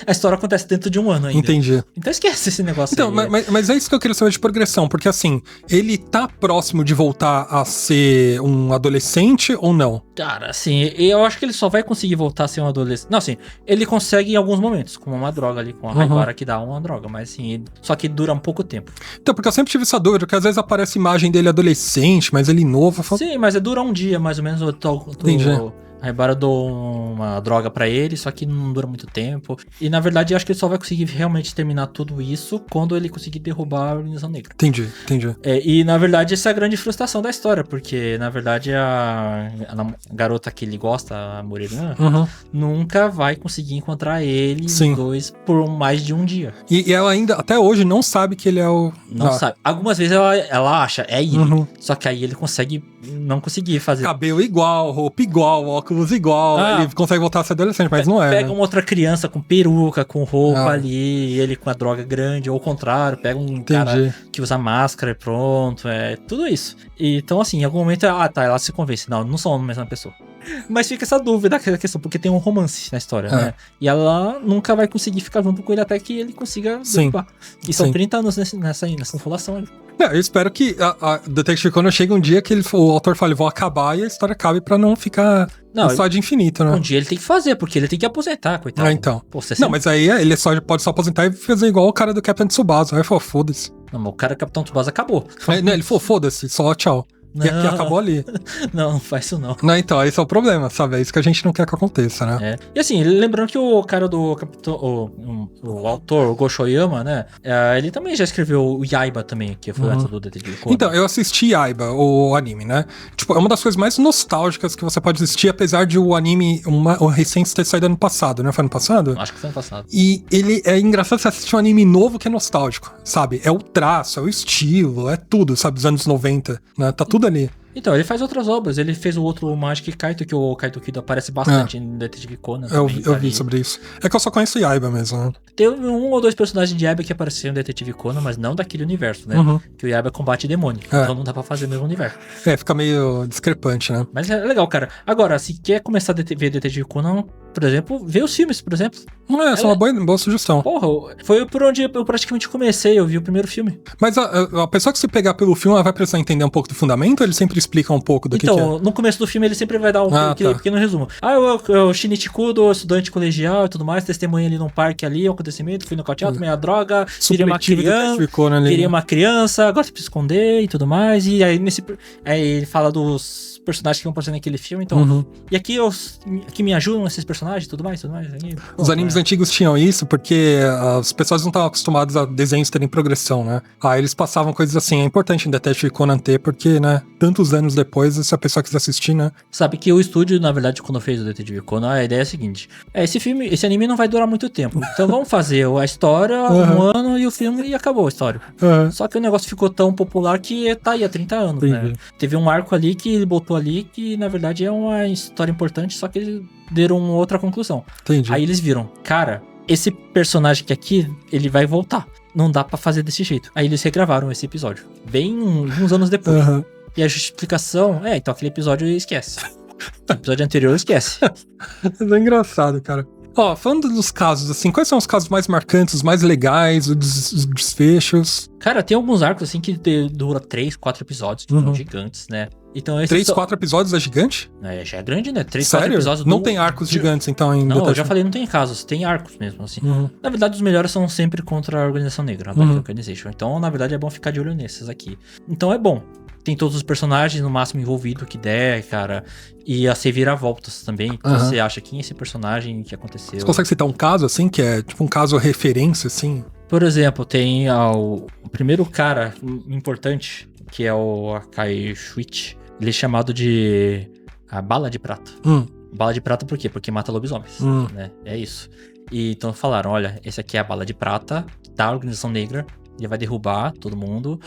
a história acontece dentro de um ano ainda. Entendi. Então esquece esse negócio então, aí. Mas é isso que eu queria saber de progressão. Porque assim, ele tá próximo de voltar a ser um adolescente ou não? Cara, assim, eu acho que ele só vai conseguir voltar a ser um adolescente. Não, assim, ele consegue em alguns momentos, como uma droga ali, com a Haibara que dá uma droga, mas assim, só que dura um pouco tempo. Então, porque eu sempre tive essa dúvida, porque às vezes aparece imagem dele adolescente, mas ele novo. Sim, mas dura um dia, mais ou menos, Entendi. A Haibara dou uma droga pra ele, só que não dura muito tempo. E na verdade, eu acho que ele só vai conseguir realmente terminar tudo isso quando ele conseguir derrubar a Organização Negra. Entendi. E na verdade, essa é a grande frustração da história, porque na verdade a garota que ele gosta, a Morelina, nunca vai conseguir encontrar ele os dois por mais de um dia. E ela ainda, até hoje, não sabe que ele é o... Não sabe. Algumas vezes ela acha, é ele. Só que aí ele não conseguir fazer. Cabelo igual, roupa igual, óculos igual, ele consegue voltar a ser adolescente, mas não é. Pega uma outra criança com peruca, com roupa ali, ele com a droga grande, ou ao contrário, pega um cara que usa máscara e pronto, tudo isso. E, então assim, em algum momento, ela se convence, não são a mesma pessoa. Mas fica essa dúvida da questão, porque tem um romance na história, né? E ela nunca vai conseguir ficar junto com ele até que ele consiga derrubar. E são 30 anos nessa enrolação aí. Eu espero que a Detective Conan chegue um dia que o autor fale, vou acabar e a história acabe pra não ficar só de infinito, né? Um dia ele tem que fazer, porque ele tem que aposentar, coitado. Então. Pô, não, mas aí ele pode só aposentar e fazer igual o cara do Capitão Tsubasa. Aí ele falou, foda-se. Não, mas o cara do Capitão Tsubasa acabou. Ele falou, foda-se, só tchau. E aqui acabou ali. Não faz isso não. Então, esse é o problema, sabe? É isso que a gente não quer que aconteça, né? E assim, lembrando que o cara do Capitão, o autor, o Goshoyama, né? Ele também já escreveu o Yaiba também, que foi antes do Detetive Conan. Então, eu assisti Yaiba, o anime, né? Tipo, é uma das coisas mais nostálgicas que você pode assistir, apesar de o anime, o recente ter saído ano passado, né? Foi ano passado? Acho que foi ano passado. E ele é engraçado você assistir um anime novo que é nostálgico, sabe? É o traço, é o estilo, é tudo, sabe? Dos anos 90, né? Tá tudo ali. Então, ele faz outras obras. Ele fez o outro Magic Kaito, que o Kaito Kido aparece bastante em Detetive Conan. Eu vi sobre isso. É que eu só conheço Yaiba mesmo, né? Tem um ou dois personagens de Yaiba que apareceram em Detetive Conan, mas não daquele universo, né? Que o Yaiba combate demônio. Então não dá pra fazer o mesmo universo. Fica meio discrepante, né? Mas é legal, cara. Agora, se quer começar a ver Detetive Conan, por exemplo, vê os filmes, por exemplo. Essa é uma boa sugestão. Porra, foi por onde eu praticamente comecei, eu vi o primeiro filme. Mas a pessoa que se pegar pelo filme, ela vai precisar entender um pouco do fundamento, ou ele sempre explica um pouco do que é? Então, no começo do filme ele sempre vai dar pequeno resumo. O Shinichi Kudo, estudante colegial e tudo mais, testemunha ali num parque ali, um acontecimento, fui nocauteado, tomei a droga, queria uma criança, agora você precisa esconder e tudo mais. E aí ele fala dos personagens que vão aparecer naquele filme, então. E aqui me ajudam esses personagens e tudo mais. Aí, os animes antigos tinham isso porque as pessoas não estavam acostumadas a desenhos terem progressão, né? Aí eles passavam coisas assim. É importante em Detetive Conan ter, porque, né, tantos anos depois, se a pessoa quiser assistir, né? Sabe que o estúdio, na verdade, quando fez o Detetive Conan, a ideia é a seguinte: esse anime não vai durar muito tempo. Então vamos fazer a história, um ano e o filme e acabou a história. Só que o negócio ficou tão popular que tá aí há 30 anos, né? Teve um arco ali que ele botou Naruto ali, que na verdade é uma história importante, só que eles deram outra conclusão. Entendi. Aí eles viram, cara, esse personagem que aqui, ele vai voltar. Não dá pra fazer desse jeito. Aí eles regravaram esse episódio, bem uns anos depois. Aham. E a justificação então aquele episódio esquece. O episódio anterior esquece. Mas é engraçado, cara. Ó, falando dos casos, assim, quais são os casos mais marcantes, os mais legais, os desfechos? Cara, tem alguns arcos assim que dura 3, 4 episódios, que são gigantes, né? Então esses 3, 4 episódios é gigante? já é grande, né? 3, 4 Sério? episódios. Não tem arcos gigantes, então, em Não, eu Detective? já falei, não tem casos, tem arcos mesmo, assim. Uhum. Na verdade, os melhores são sempre contra a Organização Negra, a Black Organization. Então, na verdade, é bom ficar de olho nesses aqui. Então, é bom. Tem todos os personagens no máximo envolvido que der, cara. E as reviravoltas também. Você acha quem é esse personagem que aconteceu. Você consegue citar um caso, assim, que é tipo um caso referência, assim? Por exemplo, tem o primeiro cara importante, que é o Akai Shuichi. Ele é chamado de a Bala de Prata. Bala de Prata por quê? Porque mata lobisomens, né? É isso. E então falaram, olha, esse aqui é a Bala de Prata da Organização Negra. Ele vai derrubar todo mundo.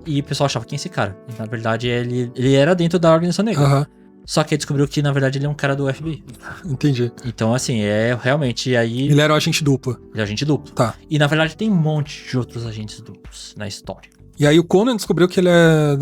E o pessoal achava, quem é esse cara? E, na verdade, ele era dentro da Organização Negra. Só que aí descobriu que, na verdade, ele é um cara do FBI. Entendi. Então, assim, realmente aí... Ele era o agente duplo. Ele é agente duplo. Tá. E, na verdade, tem um monte de outros agentes duplos na história. E aí o Conan descobriu que ele é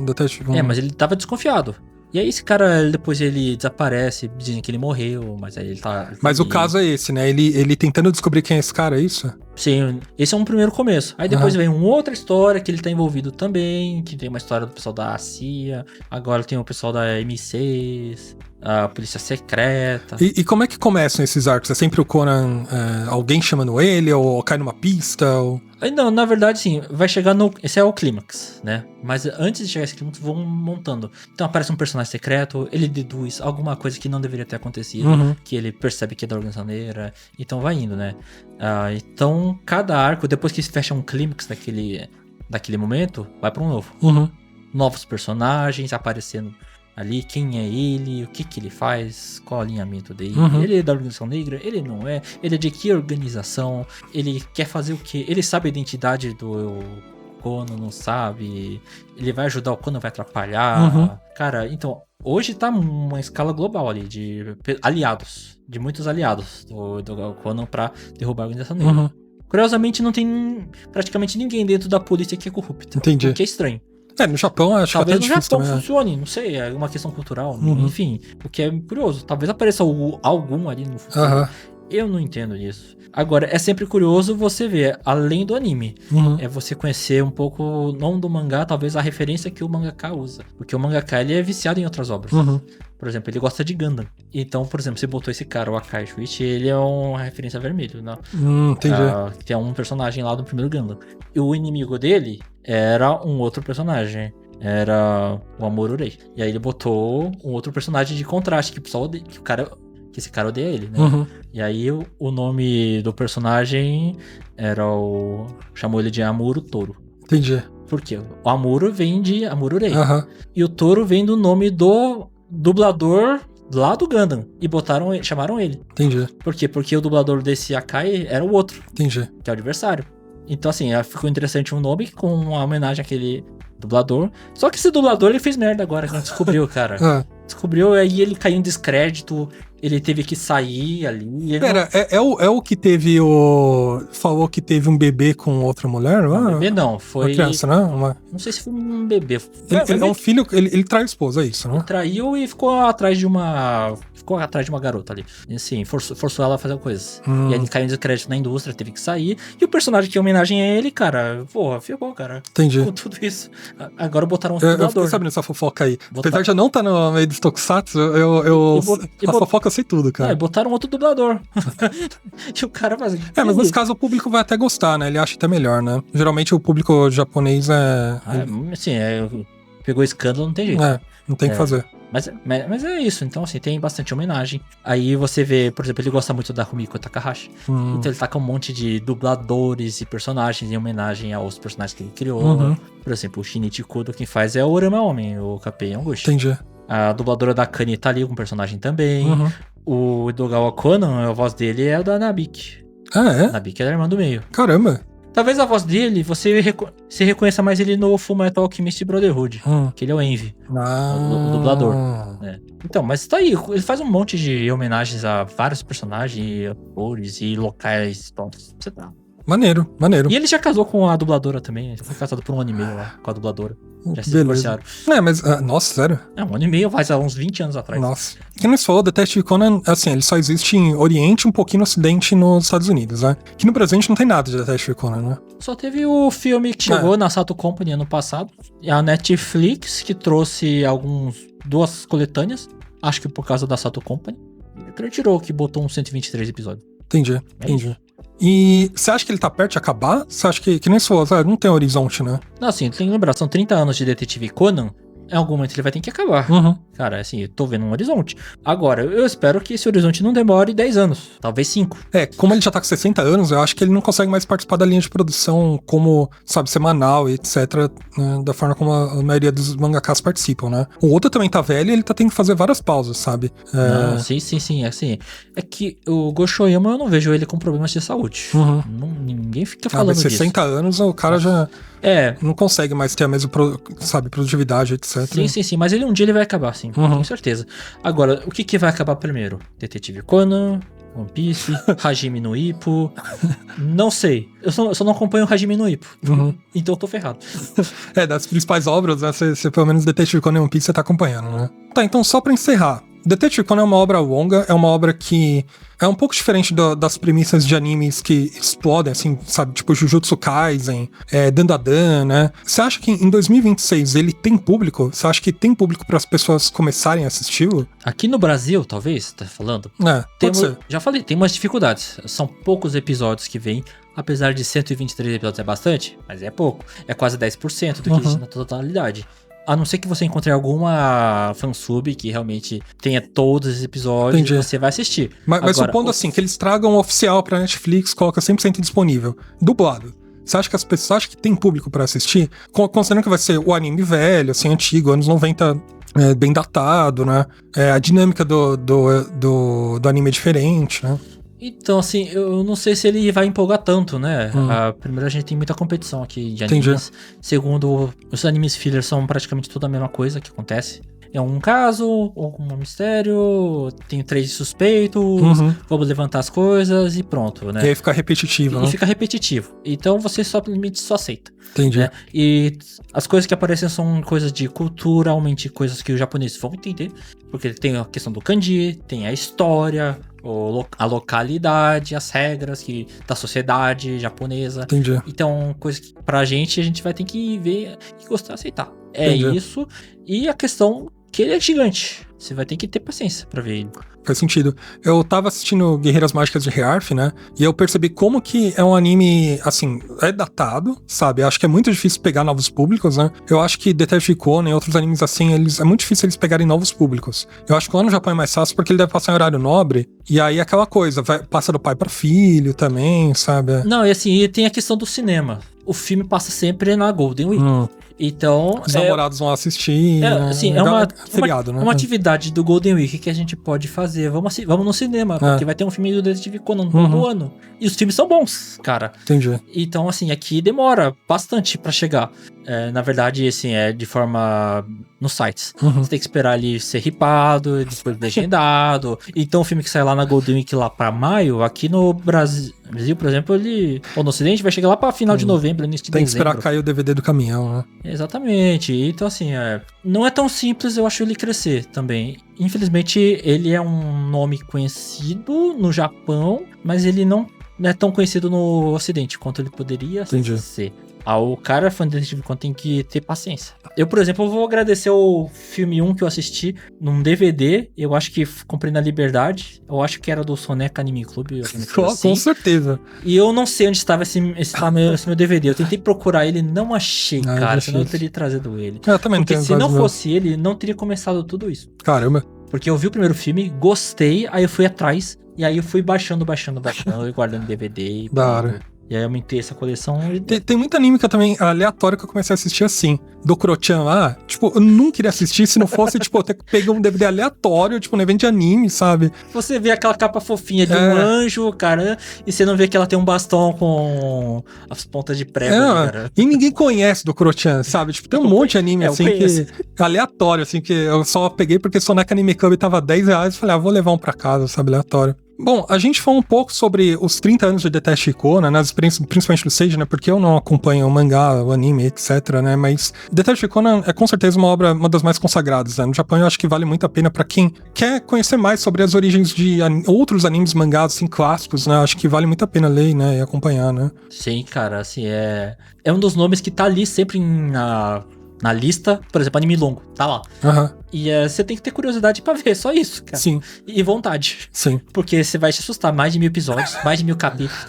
detetive. Mas ele tava desconfiado. E aí esse cara, depois ele desaparece, dizem que ele morreu, mas aí ele tá... Mas o caso é esse, né? Ele tentando descobrir quem é esse cara, é isso? Sim, esse é um primeiro começo. Aí depois vem uma outra história que ele tá envolvido também, que tem uma história do pessoal da CIA, agora tem o pessoal da M6, a Polícia Secreta. E como é que começam esses arcos? É sempre o Conan, alguém chamando ele, ou cai numa pista? Ou... Não, na verdade, sim, vai chegar no... Esse é o clímax, né? Mas antes de chegar a esse clímax, vão montando. Então aparece um personagem secreto, ele deduz alguma coisa que não deveria ter acontecido, que ele percebe que é da Organização Negra, então vai indo, né? Então, cada arco, depois que se fecha um clímax daquele momento, vai para um novo. Novos personagens aparecendo ali, quem é ele, o que ele faz, qual o alinhamento dele. Ele é da Organização Negra, ele não é, ele é de que organização, ele quer fazer o quê, ele sabe a identidade do Conan, não sabe, ele vai ajudar o Conan, vai atrapalhar. Cara, então, hoje tá uma escala global ali, de aliados, de muitos aliados do Conan pra derrubar a Organização Negra. Curiosamente, não tem praticamente ninguém dentro da polícia que é corrupta. Entendi. O que é estranho. No Japão acho que até Talvez no difícil Japão também. funcione, não sei, é uma questão cultural, enfim, o que é curioso. Talvez apareça algum ali no futuro. Eu não entendo isso. Agora, é sempre curioso você ver, além do anime, é você conhecer um pouco, não do mangá, talvez a referência que o mangaka usa. Porque o mangaka, ele é viciado em outras obras. Por exemplo, ele gosta de Gundam. Então, por exemplo, você botou esse cara, o Akai Shuichi, ele é uma referência vermelho, né? Entendi. Que é um personagem lá do primeiro Gundam. E o inimigo dele era um outro personagem. Era o Amuro-Rei. E aí ele botou um outro personagem de contraste, que o pessoal odeia, que esse cara odeia ele, né? E aí o nome do personagem chamou ele de Amuro Toro. Entendi. Por quê? O Amuro vem de Amuro-Rei. E o Toro vem do nome do dublador lá do Gundam. E chamaram ele. Entendi. Por quê? Porque o dublador desse Akai era o outro. Entendi. Que é o adversário. Então, assim, ficou interessante um nome com uma homenagem àquele dublador. Só que esse dublador, ele fez merda agora, que a gente descobriu, cara. Descobriu, aí ele caiu em descrédito, ele teve que sair ali. Pera, é o que teve falou que teve um bebê com outra mulher? Não, bebê não, foi... Uma criança, né? Não sei se foi um bebê. Ele é um filho, ele traiu a esposa, é isso, né? Ele traiu e ficou atrás de uma garota ali. E, assim, forçou ela a fazer coisas. E aí ele caiu em descrédito na indústria, teve que sair. E o personagem que é homenagem a ele, cara, porra, ficou, cara. Entendi. Com tudo isso. Agora botaram um Eu dublador. fiquei sabendo essa fofoca aí. Apesar de eu não estar no meio dos tokusatsu, a fofoca eu sei tudo, cara. Botaram outro dublador. E o cara faz... Mas nesse caso o público vai até gostar, né? Ele acha até melhor, né? Geralmente o público japonês assim, pegou escândalo, não tem jeito. Não tem o que fazer. Mas é isso, então assim, tem bastante homenagem. Aí você vê, por exemplo, ele gosta muito da Rumiko Takahashi. Então ele tá com um monte de dubladores e personagens em homenagem aos personagens que ele criou. Por exemplo, o Shinichi Kudo, quem faz é o Orama Homem, o Kapei Yonguchi. Entendi. A dubladora da Kani tá ali com o personagem também. O Dogawa Conan, a voz dele é a da Nabik. É? Nabik é a irmã do meio. Caramba. Talvez a voz dele, você reconheça mais ele no Fullmetal Alchemist Brotherhood, que ele é o Envy, o dublador. Né? Então, mas tá aí, ele faz um monte de homenagens a vários personagens, atores e locais. Então, você tá. Maneiro. E ele já casou com a dubladora também, ele foi casado por 1 ano e meio lá com a dubladora. Já se divorciaram. Mas, nossa, sério? É, 1 ano e meio faz há uns 20 anos atrás. Nossa. Que nem se falou, Detective Conan, assim, ele só existe em Oriente, um pouquinho no Ocidente e nos Estados Unidos, né? Que no Brasil a gente não tem nada de Detective Conan, né? Só teve o filme que chegou na Sato Company ano passado, e a Netflix, que trouxe 2 coletâneas, acho que por causa da Sato Company, ele tirou, que botou uns 123 episódios. Entendi. E você acha que ele tá perto de acabar? Você acha que nem se falou, não tem horizonte, né? Não, assim, tem que lembrar, são 30 anos de Detetive Conan, em algum momento ele vai ter que acabar. Cara, assim, eu tô vendo um horizonte. Agora, eu espero que esse horizonte não demore 10 anos, talvez 5. Como ele já tá com 60 anos, eu acho que ele não consegue mais participar da linha de produção como, sabe, semanal e etc, né, da forma como a maioria dos mangakas participam, né? O outro também tá velho e ele tá tendo que fazer várias pausas, sabe? Não, sim, assim, é que o Goshoyama, eu não vejo ele com problemas de saúde. Ninguém fica falando disso. 60 anos, o cara já não consegue mais ter a mesma, produtividade, etc. Sim, mas um dia ele vai acabar, sim, com certeza. Agora, o que vai acabar primeiro? Detetive Conan, One Piece, Hajime no Ippo, não sei. Eu só não acompanho o Hajime no Ippo, então eu tô ferrado. Das principais obras, né, você pelo menos Detetive Conan e One Piece você tá acompanhando, né? Tá, então só pra encerrar, Detetive Conan é uma obra longa, é uma obra que é um pouco diferente das premissas de animes que explodem, assim, sabe? Tipo Jujutsu Kaisen, Dandadan, né? Você acha que em 2026 ele tem público? Você acha que tem público para as pessoas começarem a assisti-lo? Aqui no Brasil, talvez, tá falando? Pode ser. Já falei, tem umas dificuldades. São poucos episódios que vêm. Apesar de 123 episódios é bastante, mas é pouco. É quase 10% do que existe na totalidade. A não ser que você encontre alguma fansub que realmente tenha todos os episódios, você vai assistir. Mas agora, supondo assim, que eles tragam oficial pra Netflix, coloca 100% disponível, dublado. Você acha que as pessoas acham que tem público pra assistir? Considerando que vai ser o anime velho, assim, antigo, anos 90, bem datado, né? A dinâmica do anime é diferente, né? Então, assim, eu não sei se ele vai empolgar tanto, né? Primeiro, a gente tem muita competição aqui de animes. Entendi. Segundo, os animes filler são praticamente tudo a mesma coisa que acontece. É um caso, um mistério, tem 3 suspeitos, vamos levantar as coisas e pronto, né? E aí fica repetitivo, né? Fica repetitivo. Então, você simplesmente só aceita. Entendi. Né? E as coisas que aparecem são coisas de culturalmente, coisas que os japoneses vão entender. Porque tem a questão do kanji, tem a história, a localidade, as regras da sociedade japonesa. Entendi. Então, coisa que pra gente, a gente vai ter que ver e gostar, aceitar. Entendi. Isso. E a questão que ele é gigante. Você vai ter que ter paciência pra ver ele. Faz sentido. Eu tava assistindo Guerreiras Mágicas de Hearth, né? E eu percebi como que é um anime, assim, é datado, sabe? Eu acho que é muito difícil pegar novos públicos, né? Eu acho que Detective Conan e outros animes assim, é muito difícil eles pegarem novos públicos. Eu acho que lá no Japão é mais fácil porque ele deve passar em horário nobre. E aí aquela coisa, passa do pai pra filho também, sabe? Não, e assim, e tem a questão do cinema. O filme passa sempre na Golden Week. Então, os namorados vão assistir. Assim, feriado, né? Uma atividade do Golden Week que a gente pode fazer. Vamos no cinema, porque vai ter um filme do Detetive Conan todo ano. E os filmes são bons, cara. Entendi. Então, assim, aqui demora bastante pra chegar. Na verdade, assim, de forma nos sites. Você tem que esperar ele ser ripado, depois legendado. Então, o filme que sai lá na Golden Week lá pra maio, aqui no Brasil, por exemplo, ou no Ocidente, vai chegar lá pra final de novembro, início de dezembro. Tem que esperar cair o DVD do caminhão, né? Exatamente. Então, assim, não é tão simples, eu acho, ele crescer também. Infelizmente, ele é um nome conhecido no Japão, mas ele não é tão conhecido no Ocidente quanto ele poderia ser. O cara fã de Detetive Conan tem que ter paciência. Eu, por exemplo, vou agradecer o filme 1 que eu assisti num DVD. Eu acho que comprei na Liberdade. Eu acho que era do Soneca Anime Club. Assim. Com certeza. E eu não sei onde estava esse meu DVD. Eu tentei procurar ele, não achei, cara. Senão eu teria trazido ele. Eu também Porque se não fosse ele, não teria começado tudo isso. Caramba. Porque eu vi o primeiro filme, gostei, aí eu fui atrás. E aí eu fui baixando e guardando DVD. Da hora. E aí eu aumentei essa coleção. Tem muito anime que eu também, aleatório, que eu comecei a assistir assim. Do Kuro-chan lá, tipo, eu não queria assistir se não fosse, tipo, eu ter que pegar um DVD aleatório, tipo, um evento de anime, sabe? Você vê aquela capa fofinha de um anjo, cara, e você não vê que ela tem um bastão com as pontas de prego, cara. E ninguém conhece do Kuro-chan, sabe? Tipo, tem um monte de anime assim que aleatório, assim, que eu só peguei porque Soneca Anime Club tava R$10 e falei, vou levar um pra casa, sabe? Aleatório. Bom, a gente falou um pouco sobre os 30 anos de Deteste Icona, né, as experiências, principalmente do Seiji, né, porque eu não acompanho o mangá, o anime, etc, né, mas Deteste Icona é com certeza uma obra, uma das mais consagradas, né, no Japão eu acho que vale muito a pena pra quem quer conhecer mais sobre as origens de outros animes mangás, assim, clássicos, né, acho que vale muito a pena ler, né, e acompanhar, né. Sim, cara, assim, é um dos nomes que tá ali sempre na lista, por exemplo, anime longo, tá lá. E você tem que ter curiosidade pra ver, só isso, cara. Sim. E vontade. Sim. Porque você vai te assustar, mais de 1000 episódios, mais de 1000 capítulos.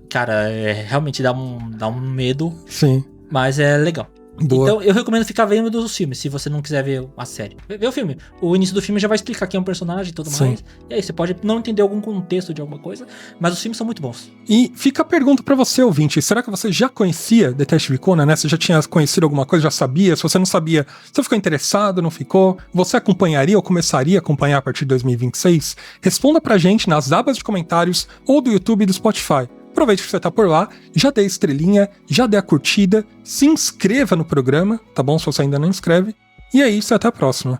Cara, realmente dá um medo. Sim. Mas é legal. Boa. Então eu recomendo ficar vendo dos filmes, se você não quiser ver a série. Vê o filme. O início do filme já vai explicar quem é um personagem e tudo mais. E aí você pode não entender algum contexto de alguma coisa, mas os filmes são muito bons. E fica a pergunta pra você, ouvinte. Será que você já conhecia Detective Conan, né? Você já tinha conhecido alguma coisa, já sabia? Se você não sabia, você ficou interessado, não ficou? Você acompanharia ou começaria a acompanhar a partir de 2026? Responda pra gente nas abas de comentários ou do YouTube e do Spotify. Aproveite que você tá por lá, já dê a estrelinha, já dê a curtida, se inscreva no programa, tá bom? Se você ainda não inscreve. E é isso, até a próxima.